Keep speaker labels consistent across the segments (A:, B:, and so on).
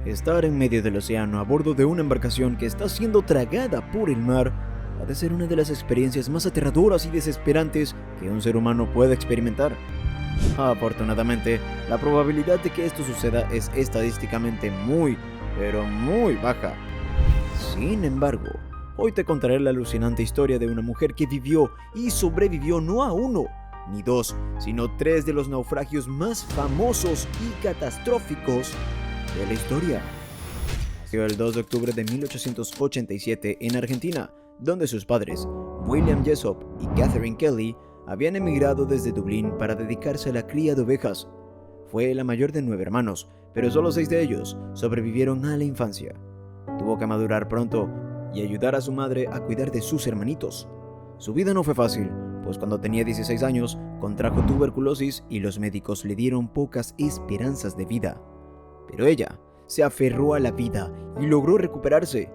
A: Estar en medio del océano a bordo de una embarcación que está siendo tragada por el mar ha de ser una de las experiencias más aterradoras y desesperantes que un ser humano puede experimentar. Afortunadamente, la probabilidad de que esto suceda es estadísticamente muy, pero muy baja. Sin embargo, hoy te contaré la alucinante historia de una mujer que vivió y sobrevivió no a uno, ni dos, sino tres de los naufragios más famosos y catastróficos de la historia. Nació el 2 de octubre de 1887 en Argentina, donde sus padres, William Jessop y Catherine Kelly, habían emigrado desde Dublín para dedicarse a la cría de ovejas. Fue la mayor de 9 hermanos, pero solo 6 de ellos sobrevivieron a la infancia. Tuvo que madurar pronto y ayudar a su madre a cuidar de sus hermanitos. Su vida no fue fácil, pues cuando tenía 16 años contrajo tuberculosis y los médicos le dieron pocas esperanzas de vida. Pero ella se aferró a la vida y logró recuperarse.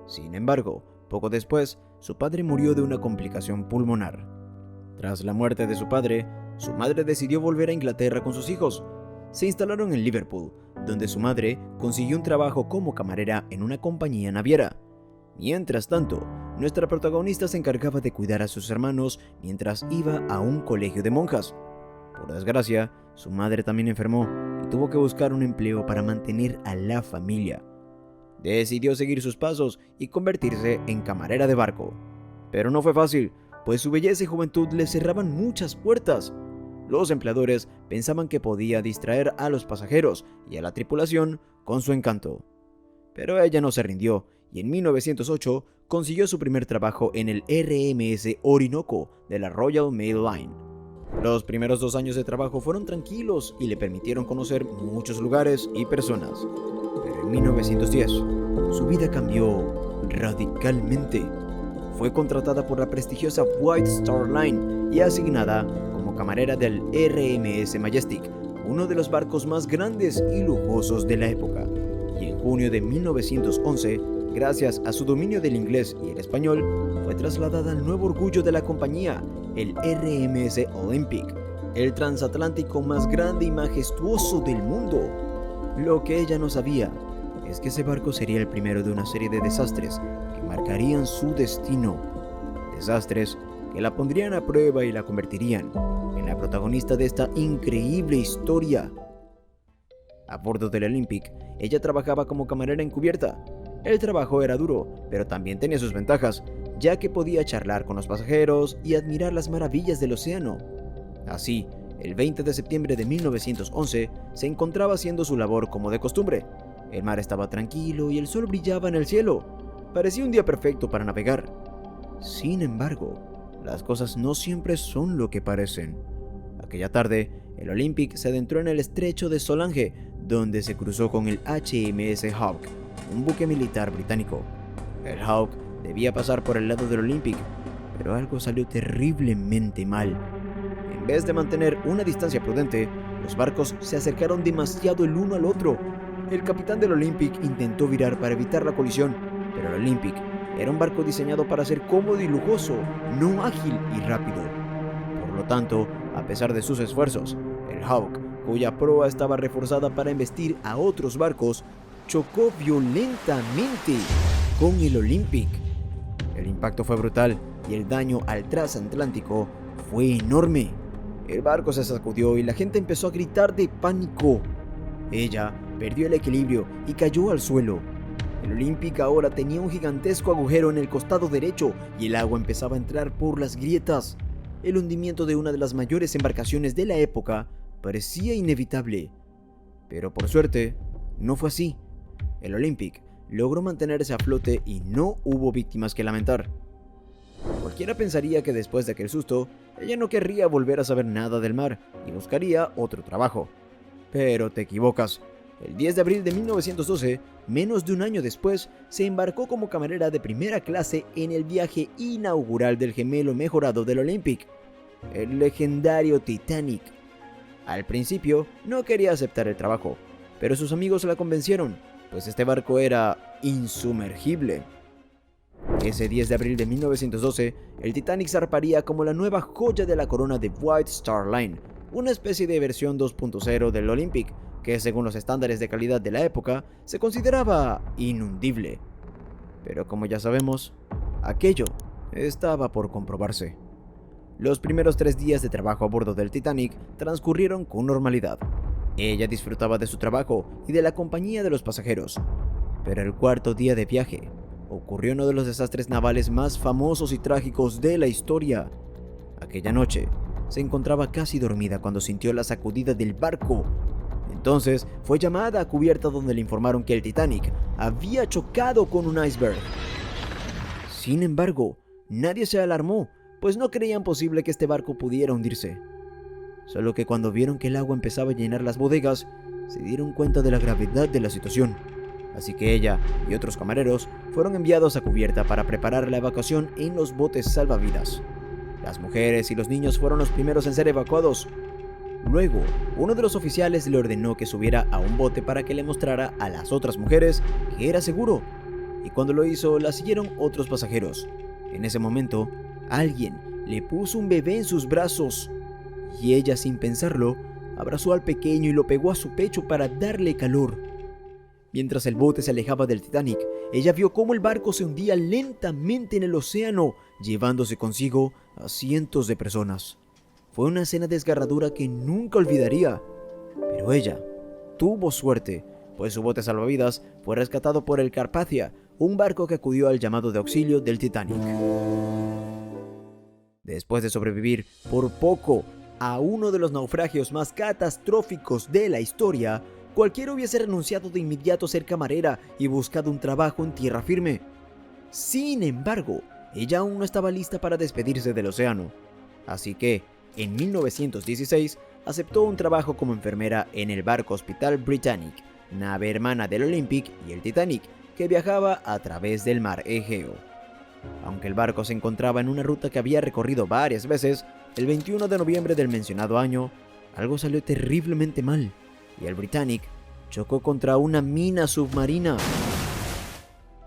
A: Sin embargo, poco después, su padre murió de una complicación pulmonar. Tras la muerte de su padre, su madre decidió volver a Inglaterra con sus hijos. Se instalaron en Liverpool, donde su madre consiguió un trabajo como camarera en una compañía naviera. Mientras tanto, nuestra protagonista se encargaba de cuidar a sus hermanos mientras iba a un colegio de monjas. Por desgracia, su madre también enfermó y tuvo que buscar un empleo para mantener a la familia. Decidió seguir sus pasos y convertirse en camarera de barco. Pero no fue fácil, pues su belleza y juventud le cerraban muchas puertas. Los empleadores pensaban que podía distraer a los pasajeros y a la tripulación con su encanto. Pero ella no se rindió y en 1908 consiguió su primer trabajo en el RMS Orinoco de la Royal Mail Line. Los primeros 2 años de trabajo fueron tranquilos y le permitieron conocer muchos lugares y personas. Pero en 1910, su vida cambió radicalmente. Fue contratada por la prestigiosa White Star Line y asignada como camarera del RMS Majestic, uno de los barcos más grandes y lujosos de la época. Y en junio de 1911, gracias a su dominio del inglés y el español, fue trasladada al nuevo orgullo de la compañía, el RMS Olympic, el transatlántico más grande y majestuoso del mundo. Lo que ella no sabía es que ese barco sería el primero de una serie de desastres que marcarían su destino. Desastres que la pondrían a prueba y la convertirían en la protagonista de esta increíble historia. A bordo del Olympic, ella trabajaba como camarera encubierta. El trabajo era duro, pero también tenía sus ventajas, ya que podía charlar con los pasajeros y admirar las maravillas del océano. Así, el 20 de septiembre de 1911 se encontraba haciendo su labor como de costumbre. El mar estaba tranquilo y el sol brillaba en el cielo. Parecía un día perfecto para navegar. Sin embargo, las cosas no siempre son lo que parecen. Aquella tarde, el Olympic se adentró en el estrecho de Solange, donde se cruzó con el HMS Hawke, un buque militar británico. El Hawke debía pasar por el lado del Olympic, pero algo salió terriblemente mal. En vez de mantener una distancia prudente, los barcos se acercaron demasiado el uno al otro. El capitán del Olympic intentó virar para evitar la colisión, pero el Olympic era un barco diseñado para ser cómodo y lujoso, no ágil y rápido. Por lo tanto, a pesar de sus esfuerzos, el Hawke, cuya proa estaba reforzada para embestir a otros barcos, chocó violentamente con el Olympic. El impacto fue brutal y el daño al transatlántico fue enorme. El barco se sacudió y la gente empezó a gritar de pánico. Ella perdió el equilibrio y cayó al suelo. El Olympic ahora tenía un gigantesco agujero en el costado derecho y el agua empezaba a entrar por las grietas. El hundimiento de una de las mayores embarcaciones de la época parecía inevitable. Pero por suerte, no fue así. El Olympic logró mantenerse a flote y no hubo víctimas que lamentar. Cualquiera pensaría que después de aquel susto, ella no querría volver a saber nada del mar y buscaría otro trabajo. Pero te equivocas. El 10 de abril de 1912, menos de un año después, se embarcó como camarera de primera clase en el viaje inaugural del gemelo mejorado del Olympic, el legendario Titanic. Al principio, no quería aceptar el trabajo, pero sus amigos la convencieron, pues este barco era insumergible. Ese 10 de abril de 1912, el Titanic zarparía como la nueva joya de la corona de White Star Line, una especie de versión 2.0 del Olympic, que según los estándares de calidad de la época se consideraba inundible. Pero como ya sabemos, aquello estaba por comprobarse. Los primeros 3 días de trabajo a bordo del Titanic transcurrieron con normalidad. Ella disfrutaba de su trabajo y de la compañía de los pasajeros. Pero el 4.º día de viaje, ocurrió uno de los desastres navales más famosos y trágicos de la historia. Aquella noche, se encontraba casi dormida cuando sintió la sacudida del barco. Entonces, fue llamada a cubierta donde le informaron que el Titanic había chocado con un iceberg. Sin embargo, nadie se alarmó, pues no creían posible que este barco pudiera hundirse. Solo que cuando vieron que el agua empezaba a llenar las bodegas, se dieron cuenta de la gravedad de la situación. Así que ella y otros camareros fueron enviados a cubierta para preparar la evacuación en los botes salvavidas. Las mujeres y los niños fueron los primeros en ser evacuados. Luego, uno de los oficiales le ordenó que subiera a un bote para que le mostrara a las otras mujeres que era seguro. Y cuando lo hizo, la siguieron otros pasajeros. En ese momento, alguien le puso un bebé en sus brazos. Y ella, sin pensarlo, abrazó al pequeño y lo pegó a su pecho para darle calor. Mientras el bote se alejaba del Titanic, ella vio cómo el barco se hundía lentamente en el océano, llevándose consigo a cientos de personas. Fue una escena desgarradora que nunca olvidaría. Pero ella tuvo suerte, pues su bote salvavidas fue rescatado por el Carpathia, un barco que acudió al llamado de auxilio del Titanic. Después de sobrevivir por poco a uno de los naufragios más catastróficos de la historia, cualquiera hubiese renunciado de inmediato a ser camarera y buscado un trabajo en tierra firme. Sin embargo, ella aún no estaba lista para despedirse del océano. Así que, en 1916, aceptó un trabajo como enfermera en el barco Hospital Britannic, nave hermana del Olympic y el Titanic, que viajaba a través del mar Egeo. Aunque el barco se encontraba en una ruta que había recorrido varias veces, el 21 de noviembre del mencionado año, algo salió terriblemente mal, y el Britannic chocó contra una mina submarina.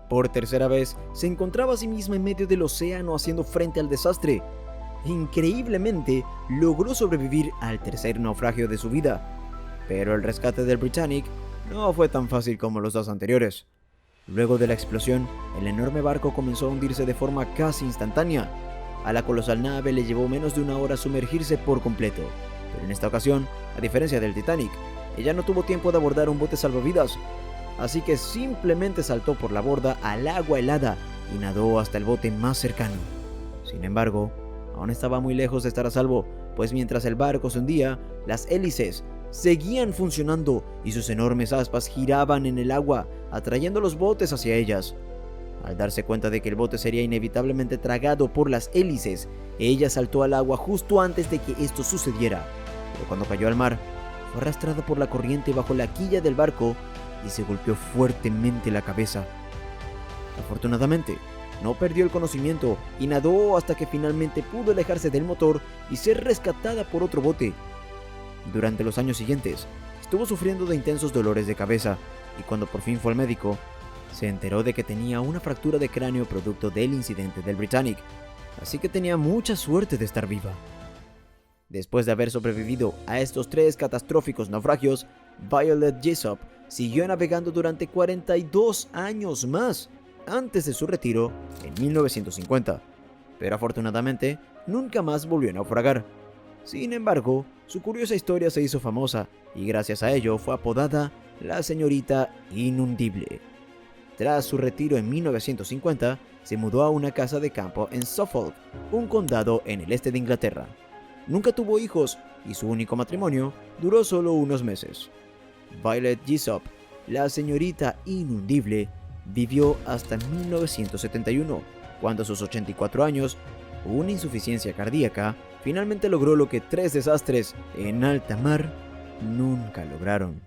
A: Por tercera vez, se encontraba a sí misma en medio del océano haciendo frente al desastre. Increíblemente, logró sobrevivir al tercer naufragio de su vida, pero el rescate del Britannic no fue tan fácil como los 2 anteriores. Luego de la explosión, el enorme barco comenzó a hundirse de forma casi instantánea. A la colosal nave le llevó menos de 1 hora sumergirse por completo, pero en esta ocasión, a diferencia del Titanic, ella no tuvo tiempo de abordar un bote salvavidas, así que simplemente saltó por la borda al agua helada y nadó hasta el bote más cercano. Sin embargo, aún estaba muy lejos de estar a salvo, pues mientras el barco se hundía, las hélices seguían funcionando y sus enormes aspas giraban en el agua, atrayendo los botes hacia ellas. Al darse cuenta de que el bote sería inevitablemente tragado por las hélices, ella saltó al agua justo antes de que esto sucediera, pero cuando cayó al mar, fue arrastrada por la corriente bajo la quilla del barco y se golpeó fuertemente la cabeza. Afortunadamente, no perdió el conocimiento y nadó hasta que finalmente pudo alejarse del motor y ser rescatada por otro bote. Durante los años siguientes, estuvo sufriendo de intensos dolores de cabeza y cuando por fin fue al médico, se enteró de que tenía una fractura de cráneo producto del incidente del Britannic, así que tenía mucha suerte de estar viva. Después de haber sobrevivido a estos 3 catastróficos naufragios, Violet Jessop siguió navegando durante 42 años más, antes de su retiro en 1950, pero afortunadamente nunca más volvió a naufragar. Sin embargo, su curiosa historia se hizo famosa y gracias a ello fue apodada la señorita Inundible. Tras su retiro en 1950, se mudó a una casa de campo en Suffolk, un condado en el este de Inglaterra. Nunca tuvo hijos y su único matrimonio duró solo unos meses. Violet Jessop, la señorita Inundible, vivió hasta 1971, cuando a sus 84 años, una insuficiencia cardíaca, finalmente logró lo que 3 desastres en alta mar nunca lograron.